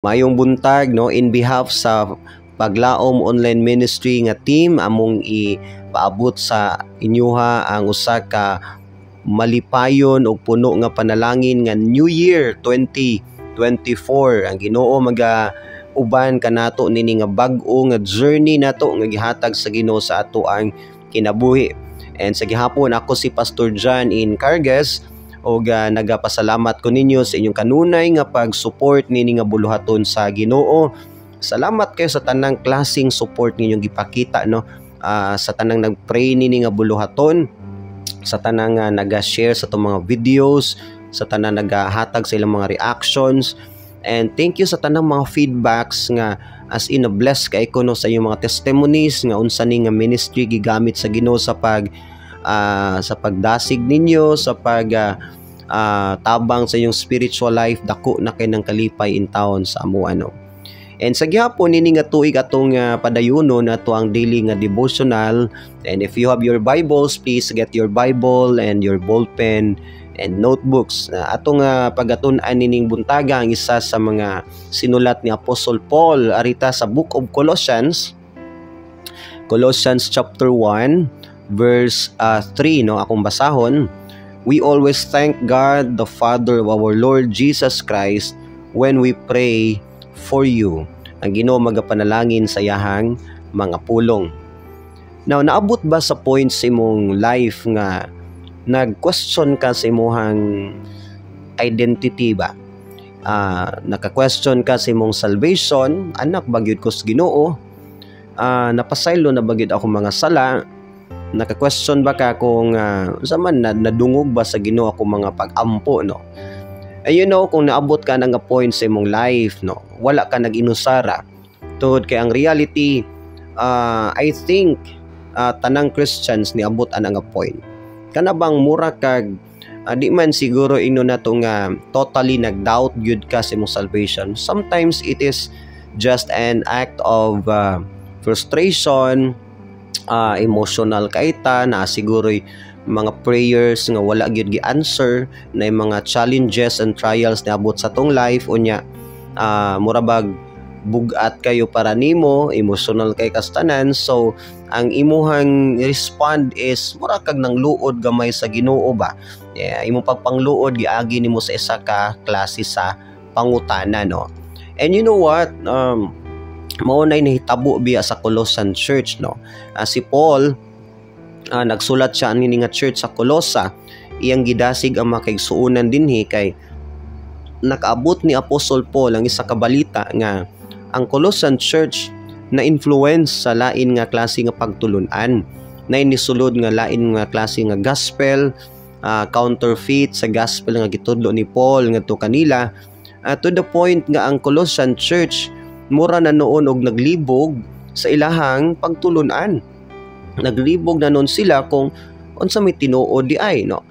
Mayong buntag no, in behalf sa Paglaom Online Ministry nga team, among ipaabot sa inyuha ang usa ka malipayon o puno nga panalangin nga New Year 2024. Ang Ginoo uban kanato nini nga bag-o nga journey nato nga gihatag sa Ginoo sa ato ang kinabuhi. And sa gihapon, ako si Pastor John in Carges, o nagapasalamat ko ninyo sa inyong kanunay nga pag-support nini nga buluhaton sa Ginoo. Salamat kayo sa tanang klaseng support ninyong gipakita no, sa tanang nagpray nini nga buluhaton, sa tanang naga-share sa itong mga videos, sa tanang nagahatag sa ilang mga reactions. And thank you sa tanang mga feedbacks nga as in a bless kay ko no, sa inyong mga testimonies nga unsa ni nga ministry gigamit sa Ginoo sa pagdasig ninyo, sa tabang sa inyong spiritual life. Dako na kay ng kalipay in town sa amo ano. And sa gihapon nini nga tuig atong padayunon ato ang daily nga devotional. And if you have your Bibles, please get your Bible and your ballpen and notebooks. Atong pagatun-an nining buntaga ang isa sa mga sinulat ni Apostle Paul arita sa Book of Colossians chapter 1 verse 3 no, akong basahon. We always thank God the Father of our Lord Jesus Christ when we pray for you. Ang Ginoo magapanalangin sa iyahang mga pulong. Now, naabot ba sa point sa imong life nga nag-question ka sa imong identity ba? Naka-question ka sa imong salvation, anak ba gyud ko sa Ginoo? Napasaylo na ba gyud ako mga sala? Naka-question ba ka kung saman nadungog ba sa Ginoo ako mga pag-ampo no? You know, kung naabot ka ng point sa imong life no, wala ka nag-inusara tungod kay ang reality, I think tanang Christians niabot ang point kana bang mura kag di man siguro ino na to nga totally nag-doubt gyud ka sa imong salvation. Sometimes it is just an act of frustration, emotional kaita na siguro'y mga prayers nga wala gyud gi-answer, na mga challenges and trials na abot sa tong life unya murabag bugat kayo para nimo, emotional kay kastanan. So ang imuhang respond is mura kag nang luod gamay sa Ginoo ba. Imong pagpangluod giagi nimo sa isa ka klase sa pangutana no. And you know what, mao nay nahitabo biya sa Colossian church no. Si Paul nagsulat siya ani nga church sa Colossa, iyang gidasig ang makaigsuonan dinhi kay nakaabot ni Apostle Paul ang isa ka balita nga ang Colossian church na influence sa lain nga klase nga pagtulunan, na inisulod nga lain nga klase nga gospel, counterfeit sa gospel nga gitudlo ni Paul ngadto kanila, to the point nga ang Colossian church mura na noon og naglibog sa ilahang pagtulunan. Naglibog na noon sila kung unsa may tinuod di ay no.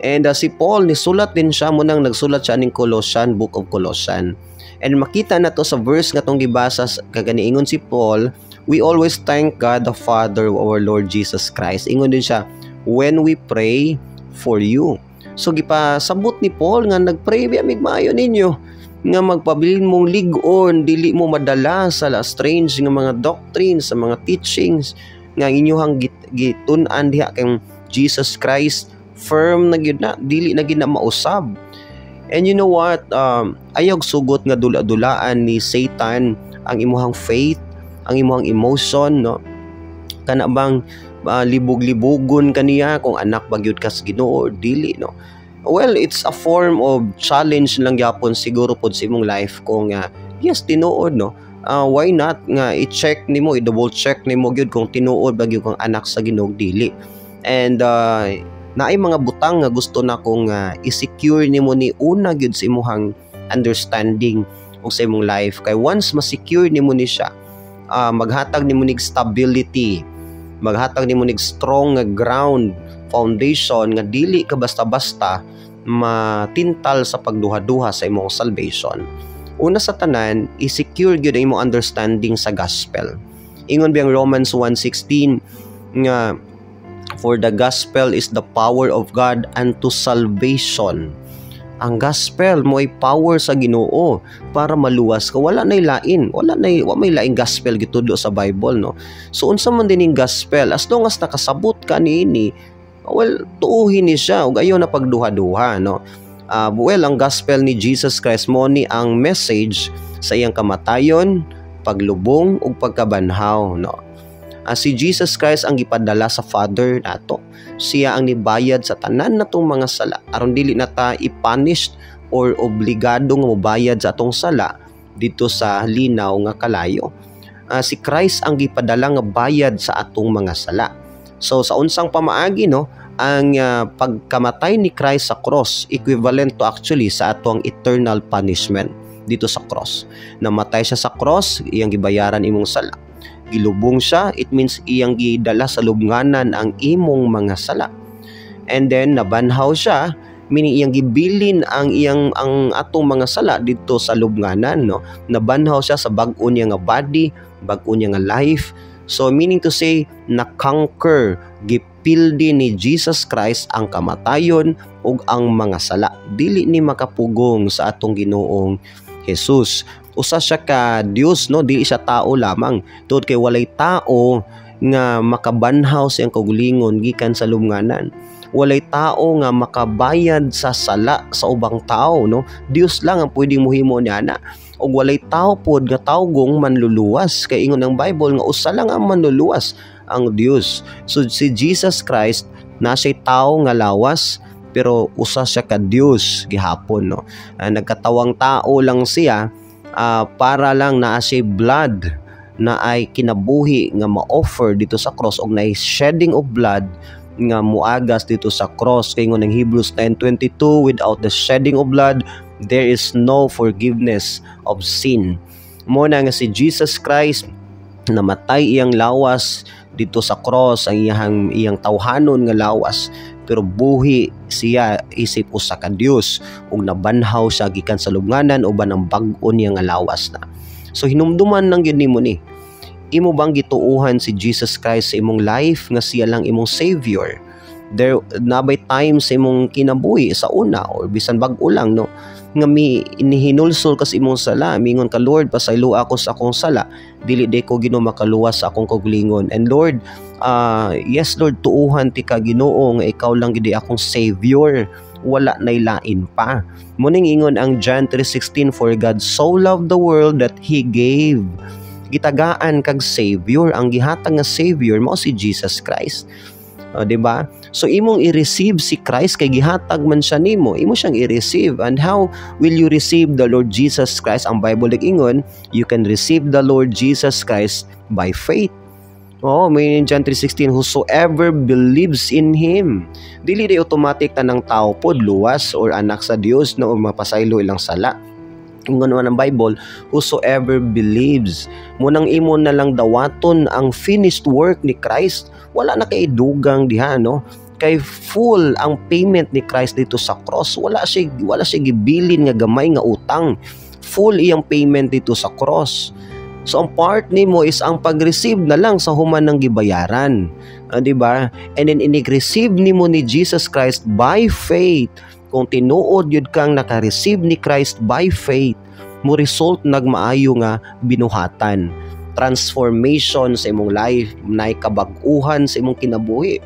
And si Paul nisulat din siya mo nang nagsulat siya ning Colossian, Book of Colossian. And makita na to sa verse nga tong gibasa kaganiingon si Paul, we always thank God the Father of our Lord Jesus Christ. Ingon din siya, when we pray for you. So gipasabot ni Paul nga nagpray biya migmaayo ninyo nga magpabilin mong lig-on, dili mo madala sa strange nga mga doctrines, sa mga teachings nga inyong gitun-an diha kay Jesus Christ, firm na gyud na, dili na gyud na mausab. And you know what, ayog sugot nga dula-dulaan ni Satan ang imuhang faith, ang imuhang emotion no. Kana bang libog-libogon kaniya kung anak ba gyud ka sa Ginoo or dili no. Well, it's a form of challenge lang gyapon siguro pod sa imong life kung yes tinuod no. Why not nga i-check nimo, i-double check nimo gyud kung tinuod ba gyud kang anak sa Ginoo dili. And naay mga butang nga gusto na kong i-secure nimo ni una gyud sa imong understanding ug sa imong life, kay once ma-secure nimo ni siya, maghatag nimo nig stability, maghatag nimo nig strong nga ground foundation nga dili ka basta-basta matintal sa pagduha-duha sa imong salvation. Una sa tanan, i-secure gyud ang imong understanding sa gospel. Ingon biyang Romans 1:16 nga for the gospel is the power of God unto salvation Ang gospel mo ay power sa Ginoo para maluwas ka. Wala nay lain, wala may laing gospel gitudlo sa Bible, no. So unsa man dining gospel, as long as nakasabot ka niini, well, tuuhin ni siya ug ayo na pagduha-duha, no. Well, ang gospel ni Jesus Christ mo ni ang message sa iyang kamatayon, paglubong ug pagkabanhaw, no. Si Jesus Christ ang gipadala sa Father nato. Siya ang nibayad sa tanan natong mga sala aron dili nata i-punished or obligado nga mobayad sa atong sala dito sa linaw nga kalayo. Si Christ ang gipadala nga bayad sa atong mga sala. So sa unsang pamaagi, no, ang pagkamatay ni Christ sa cross equivalent to actually sa atong eternal punishment dito sa cross. Namatay siya sa cross, iyang gibayaran imong sala. Gilubong siya, it means iyang gidala sa lubnganan ang imong mga sala. And then nabanhaw siya, meaning iyang gibilin ang atong mga sala dito sa lubnganan, no. Nabanhaw siya sa bag-o niya nga body, bag-o niya nga life. So meaning to say, na-conquer, gipildi ni Jesus Christ ang kamatayon ug ang mga sala. Dili ni makapugong sa atong Ginoong Jesus. Usa siya ka Dios, no, dili siya tao lamang. Tungod kay walay tao nga makabanhaw sa iyang kaugalingon gikan sa lubnganan. Walay tao nga makabayad sa sala sa ubang tao, no. Dios lang ang pwedeng mohimo niana. Og walay tao pod nga tawgong manluluwas, kay ingon ang Bible nga usa lang ang manluluwas, ang Dios. So si Jesus Christ na siya tao nga lawas, pero usa siya ka Dios gihapon, no. Nagkatawang tao lang siya para lang naa siya blood na ay kinabuhi nga ma-offer dito sa cross, og na shedding of blood nga muagas dito sa cross. Kay ngon ng Hebrews 9:22, without the shedding of blood there is no forgiveness of sin. Mo na nga si Jesus Christ namatay iyang lawas dito sa cross, ang iyang tawhanon nga lawas, pero buhi siya isip usa ka Dios ug nabanhaw siya gikan sa lubnganan uban ang bag-o niya nga lawas na. So hinumduman lang gyud nimo ni, imo bang gituuhan si Jesus Christ sa imong life nga siya lang imong savior? There nabay times sa imong kinabuhi sa una or bisan bag-o lang, no, nga inihinulsol ka sa imong sala, mingon ka, Lord, pasaylo ako sa akong sala, dili day ko Ginoo makaluwas sa akong kaugalingon. And Lord, yes Lord, tuuhan ti ka Ginoo nga ikaw lang gid akong savior, wala nay lain pa. Muning ingon ang John 3:16, for God so loved the world that He gave. Gitagaan kag savior, ang gihatag nga savior mao si Jesus Christ. Diba? So imong i-receive si Christ kay gihatag man siya nimo, imo siyang i-receive. And how will you receive the Lord Jesus Christ? Ang Bible nag-ingon, you can receive the Lord Jesus Christ by faith. May John 3:16, whosoever believes in Him. Dili di automatic tanang tao pod luwas or anak sa Dios na mapasaylo ilang sala. Ingon man ang Bible, whosoever believes. Munang imo na lang dawaton ang finished work ni Christ. Wala na kay dugang diha, no. Kay full ang payment ni Christ dito sa cross. Wala siya gibilin nga gamay nga utang. Full iyang payment dito sa cross. So ang part nimo is ang pag-receive na lang sa human ng gibayaran. Di ba? And then inig-receive nimo ni Jesus Christ by faith. Kung tinuod yun kang naka-receive ni Christ by faith, mo result nagmaayo nga binuhatan, transformation sa imong life, nay kabag-uhan sa imong kinabuhi.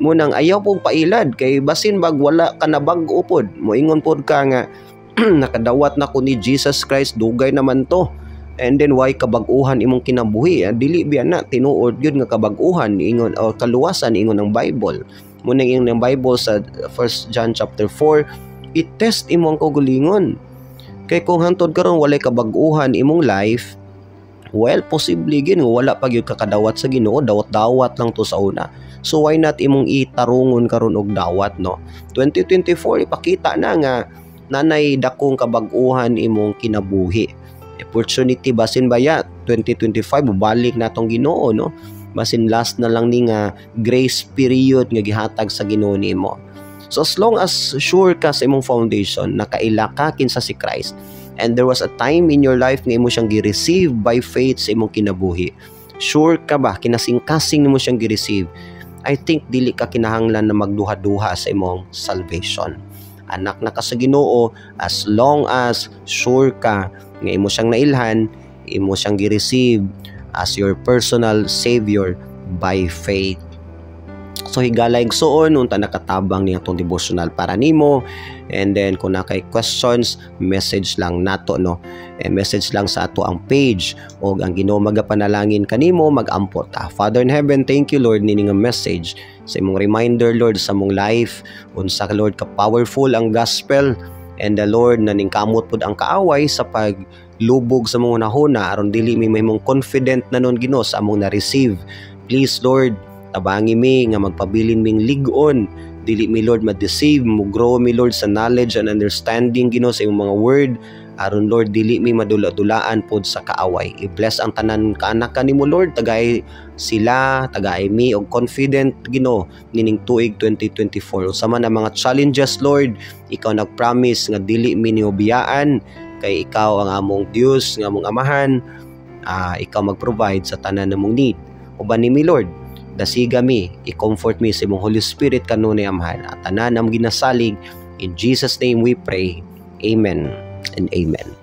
Munang ayaw pong pailad kay basin bag wala ka na bag-o pod, moingon pod ka nga nakadawat na ko ni Jesus Christ, dugay naman to. And then why kabag-uhan imong kinabuhi? Dili biya na tinuod yun nga kabag-uhan ingon o kaluwasan ingon ng Bible. Muna yung Bible sa 1 John chapter 4, i-test imong kaugalingon. Kay kung hantod karon walay kabag-uhan imong life, well, posible gin wala pa gyud kakadawat sa Ginoo, dawat-dawat lang to sa una. So why not imong itarungon karon og dawat, no? 2024 ipakita na nga nanay dakong kabag-uhan imong kinabuhi. Opportunity basin baya 2025 balik natong Ginoo, no? Basin last na lang ni nga grace period nga gihatag sa Ginoo nimo. So as long as sure ka sa imong foundation, nakaila ka kinsa si Christ, and there was a time in your life nga imo siyang gi-receive by faith sa imong kinabuhi, sure ka ba kinasing-kasing nimo siyang gi-receive, I think dili ka kinahanglan na magduha-duha sa imong salvation. anak na ka sa Ginoo, as long as sure ka nga imo siyang nailhan, imo siyang gi-receive as your personal Savior by faith. So higalay igsuon unta nakatabang ni atong devotional para nimo. And then kung na kay questions, message lang nato no. Message lang sa ato ang page og ang Ginoo magapanalangin kanimo mag-ampot. Father in heaven, thank you Lord nini nga message sa imong reminder Lord sa mong life unsa Lord ka powerful ang gospel, and the Lord naning kamot pud ang kaaway sa paglubog sa mga nahuna aron dili mi mahimong confident na nun Ginoo sa among na-receive. Please Lord, tabangi mi nga magpabilin ming ligon, dili mi Lord ma-deceive, mo grow mi Lord sa knowledge and understanding Ginoo sa imong mga word, aron Lord dili mi madula-dulaan pod sa kaaway. I-bless ang tanan kaanak kanimo Lord, tagay sila, tagay mi og confident Ginoo nining tuig 2024. Sama na mga challenges Lord, ikaw nag-promise nga dili mi niobiyaan kay ikaw ang among Dios, nga among amahan. Ikaw mag-provide sa tanan namong need. Uban nimi Lord, dasiga mi, i-comfort mi sa imong Holy Spirit kanunay amhan at tanan ang ginasalig. In Jesus name we pray. Amen and amen.